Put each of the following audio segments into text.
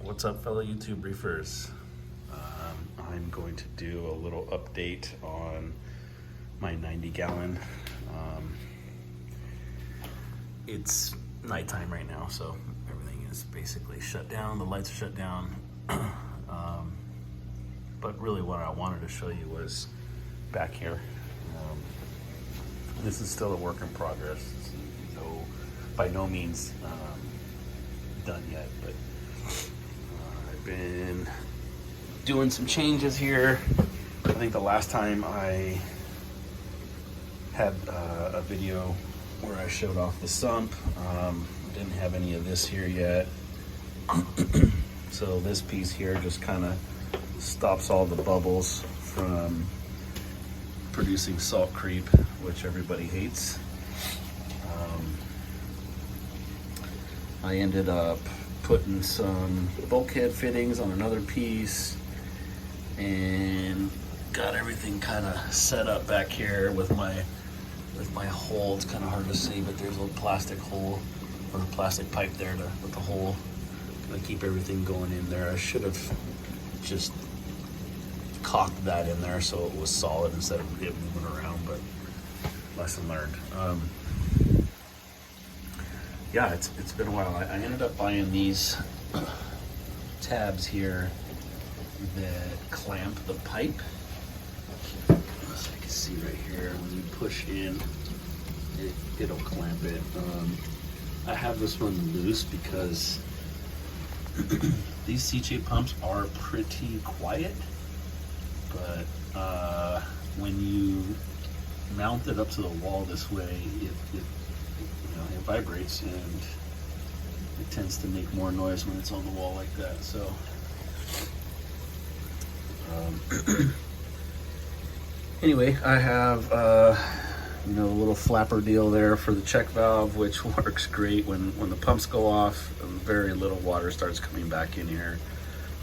What's up, fellow YouTube reefers? I'm going to do a little update on my 90-gallon. It's nighttime right now, so everything is basically shut down. The lights are shut down. But really what I wanted to show you was back here. This is still a work in progress. So by no means done yet, but I've been doing some changes here. I think the last time I had a video where I showed off the sump, didn't have any of this here yet. So this piece here just kind of stops all the bubbles from producing salt creep, which everybody hates. I ended up putting some bulkhead fittings on another piece and got everything kind of set up back here with my hole. It's kind of hard to see, but there's a little plastic hole or a plastic pipe there with the hole to keep everything going in there. I should have just caulked that in there so it was solid instead of it moving around, but lesson learned. Yeah, it's been a while. I ended up buying these tabs here that clamp the pipe. As you can see right here, when you push in, it'll clamp it. I have this one loose because these CJ pumps are pretty quiet, but when you mount it up to the wall this way, it vibrates and it tends to make more noise when it's on the wall like that. So anyway, I have a little flapper deal there for the check valve, which works great when the pumps go off. Very little water starts coming back in here,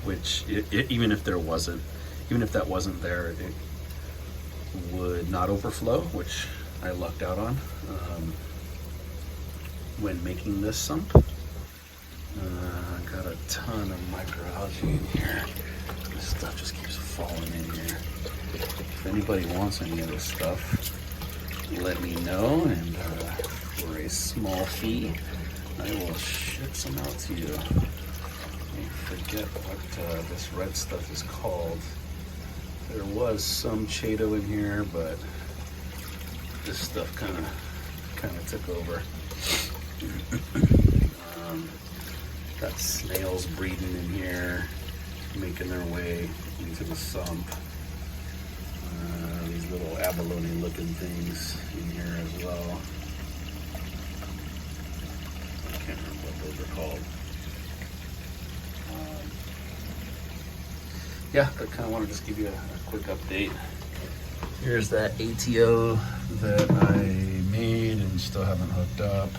which even if that wasn't there, it would not overflow, which I lucked out on when making this sump. Got a ton of microalgae in here. This stuff just keeps falling in here. If anybody wants any of this stuff, let me know, and for a small fee, I will ship some out to you. I forget what this red stuff is called. There was some Chaeto in here, but this stuff kind of took over. Got snails breeding in here, making their way into the sump. These little abalone looking things in here as well. I can't remember what those are called. Yeah, I kind of want to just give you a quick update. Here's that ATO that I made and still haven't hooked up.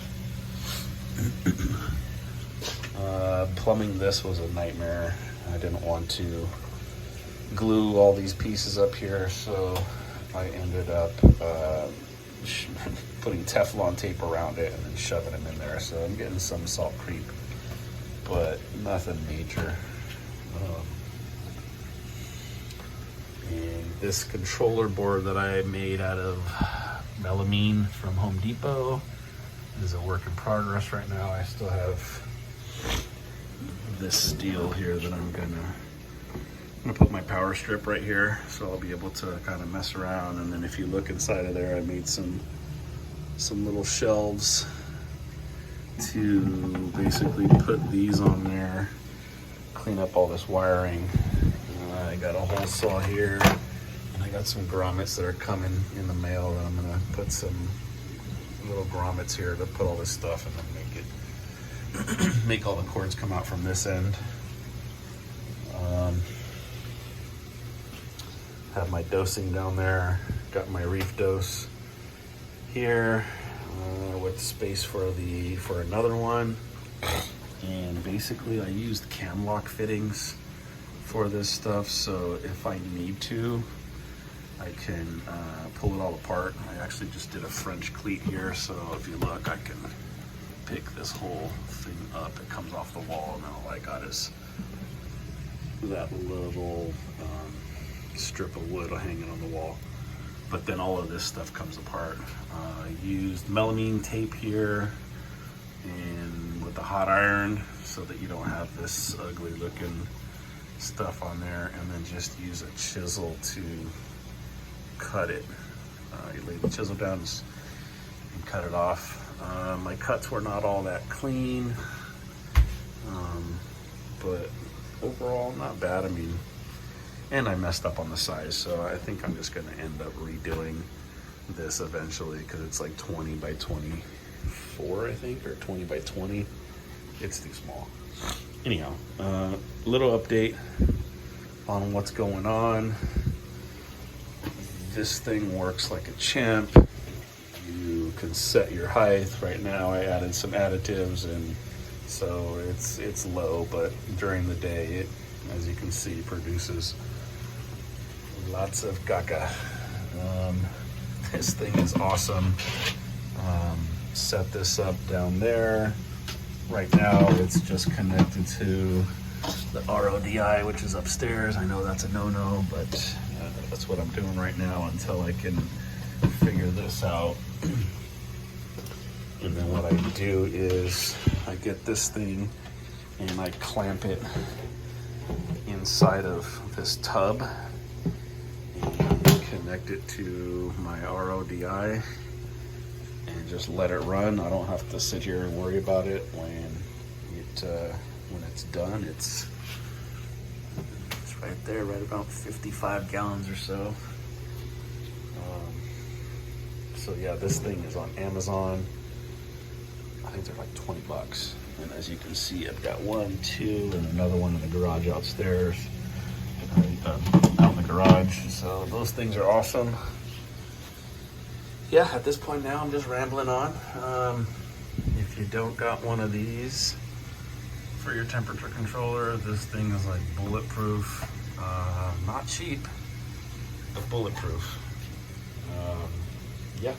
Plumbing this was a nightmare. I didn't want to glue all these pieces up here, so I ended up putting Teflon tape around it and then shoving them in there. So I'm getting some salt creep, but nothing major. And this controller board that I made out of melamine from Home Depot is a work in progress right now. I still have this steel here that I'm gonna put my power strip right here, so I'll be able to kind of mess around. And then if you look inside of there, I made some little shelves to basically put these on there, clean up all this wiring. I got a hole saw here, and I got some grommets that are coming in the mail, and I'm gonna put some little grommets here to put all this stuff and then make all the cords come out from this end. Have my dosing down there, got my reef dose here with space for another one. And basically I used cam lock fittings for this stuff, so if I need to, I can pull it all apart. I actually just did a French cleat here, so if you look, I can pick this whole thing up. It comes off the wall, and all I got is that little strip of wood hanging on the wall. But then all of this stuff comes apart. I used melamine tape here and with the hot iron so that you don't have this ugly looking stuff on there, and then just use a chisel to cut it. You lay the chisel down and cut it off. My cuts were not all that clean, but overall not bad. I mean, and I messed up on the size, so I think I'm just gonna end up redoing this eventually, because it's like 20 by 24, I think, or 20 by 20. It's too small. Anyhow, little update on what's going on. This thing works like a champ. You can set your height. Right now I added some additives, and so it's low, but during the day it, as you can see, produces lots of caca. This thing is awesome. Set this up down there. Right now it's just connected to the RODI, which is upstairs. I know that's a no-no, but that's what I'm doing right now until I can figure this out. And then what I do is I get this thing and I clamp it inside of this tub and connect it to my RODI and just let it run. I don't have to sit here and worry about it. When it's done, it's right there, right about 55 gallons or so. So yeah, this thing is on Amazon. I think they're like 20 bucks. And as you can see, I've got one, two, and another one in the garage outstairs, out in the garage. So those things are awesome. Yeah, at this point now, I'm just rambling on. If you don't got one of these for your temperature controller, this thing is like bulletproof. Not cheap, but bulletproof. Yeah,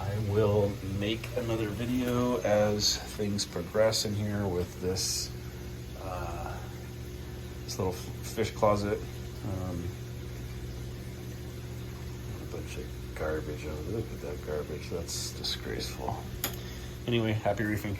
I will make another video as things progress in here with this this little fish closet. A bunch of garbage. Oh, look at that garbage. That's disgraceful. Anyway, happy reefing.